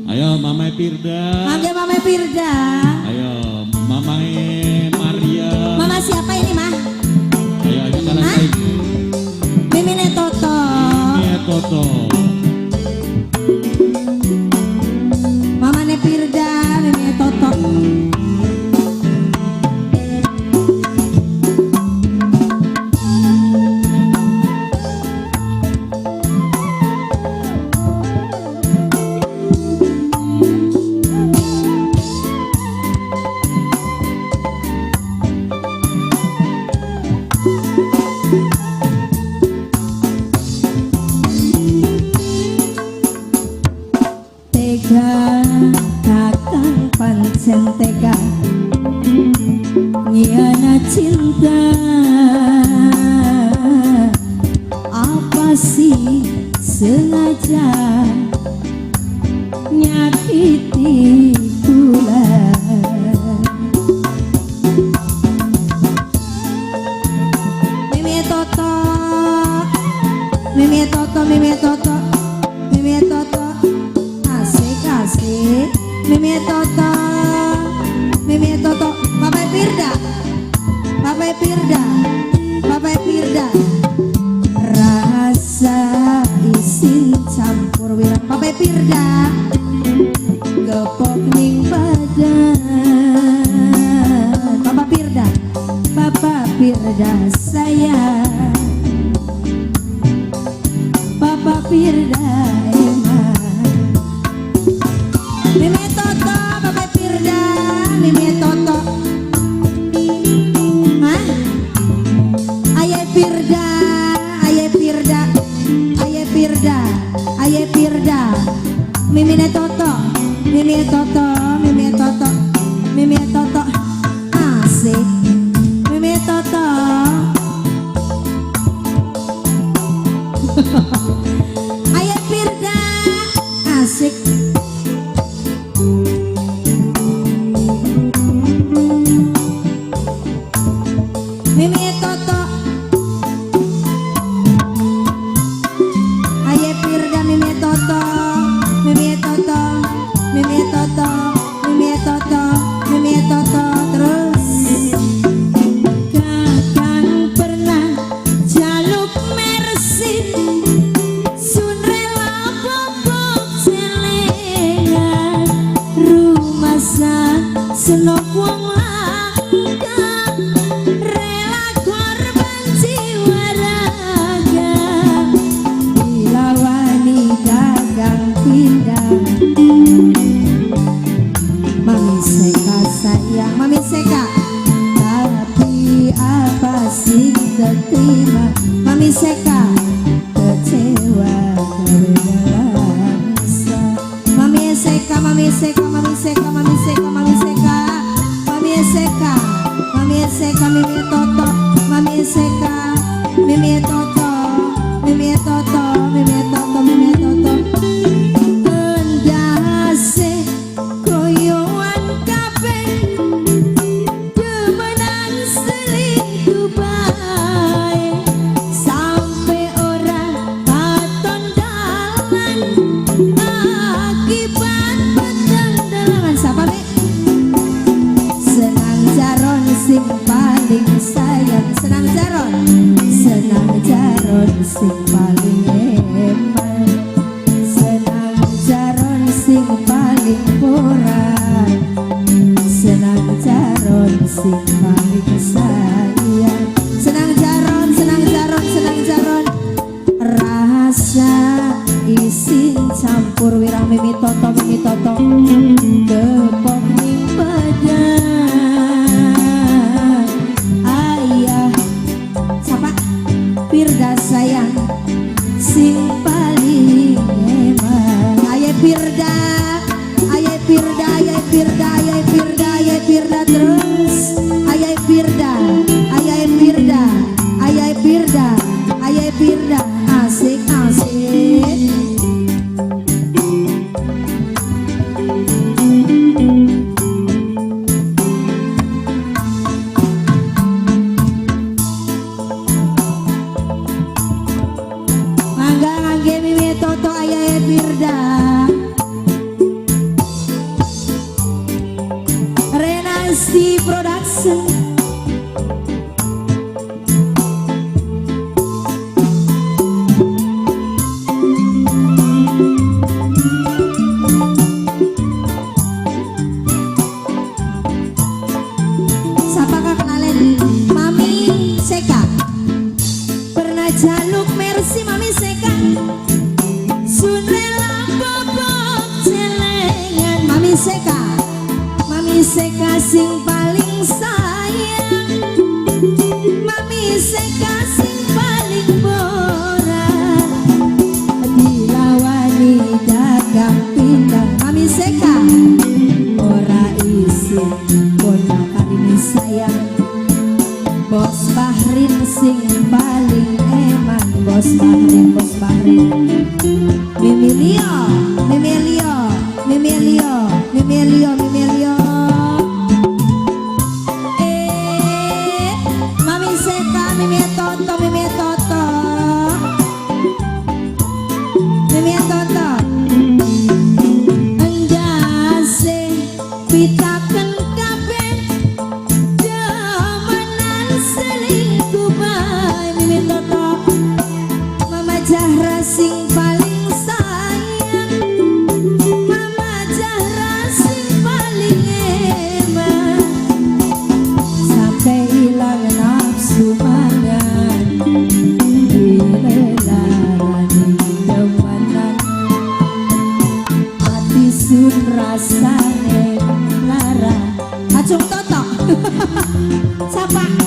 Ayo Mama Firda. Mangga Mama Firda. Ayo Mama Maria. Mama siapa ini mah? Ayo sekarang lagi. Mimine Toto. Mimine Toto. Mama Firda, Mimine Toto. Kakang pancen tega ngiana cinta, apa sih sengaja nyakiti kula. Mimi Toto, Mimi Toto, Mimi Toto, Mimi Toto. Mimi Toto, Mimi Toto, Papa Firda, Papa Firda, Papa Firda. Rasa isin campur wirang Papa Firda, gepok ning badan. Papa Firda, Papa Firda sayang, Papa Firda. Mimi Toto, Papa Firda, Mimi Toto. Hah? Aye Firda, Aye Firda, Aye Firda, Aye Firda. Mimi Toto, Mimi Toto, Mimi Toto, Mimi Toto. Asik. Mimi Toto. Aye Firda, asik. Mimi Toto, Aye Firda, Mimi Toto, Mimi Toto, Mimi Toto, Mimi Toto, Mimi Toto. Terus kakang pernah jaluk mersin, sun rela bobok celengan, rumah senok wong langka, rela korban jiwa raga, dilawani dagang pindang. Mami Seka sayang, Mami Seka, tapi apa sih terima? Mami Seka kecewa karena rasa. Mami Seka, Mami Seka, Mami Seka, Mami Seka, Mami Seka, Mami Seka, Mami Seka, Mimi Toto, Mami Seka, Mimi Toto, Mimi Toto, Mimi Toto, Mimi Toto. Kendase koyoan kabeh, demenan selingkuh bae, sampai orang katon dalan akibat pendendangan. Siapa be? Senang jaron sing paling sayang, senang jaron sing paling eman, senang jaron sing paling murah, senang jaron sing paling sayang, senang jaron, senang jaron, senang jaron. Rasa isin campur wirang Mimi Toto, Mimi Toto, gepok ning badan. Ayah siapa? Firda sayang, sing paling emang. Aye Firda, Aye Firda. Firda, ayai Firda, ayai Firda, ayai Firda terus. Ayai Firda, ayai Firda, ayai Firda, ayai Firda. Asik asik. Mangga ngangge Mimi Toto ayai Firda. Renasti Production. Siapa kenalin Mami Seka. Pernah jaluk mercy Mami Seka. Sunrela bobok celengan Mami Seka. Mami Seka sing paling sayang. Mami Seka sing paling borak. Dilawani dagang pindang Mami Seka. Ora isi ponakan ini sayang. Bos Bahrin sing paling eman. Bos Bahrin, Bos Bahrin. Mimi Lio, Mimi Lio, Mimi Lio, Mimi Lio, Mimi Lio. Mami Seka, Mimi Toto, Mimi Toto, Mimi Toto. Endase pitaken kabeh jamanan selingkuh bae Mimi Toto. Mama Zahra sing paling sayang. Mama Zahra sing paling eman. Sampai hilang nafsu mangan. Dilarani demanan. Hati sun rasane lara. Acung Toto. Siapa?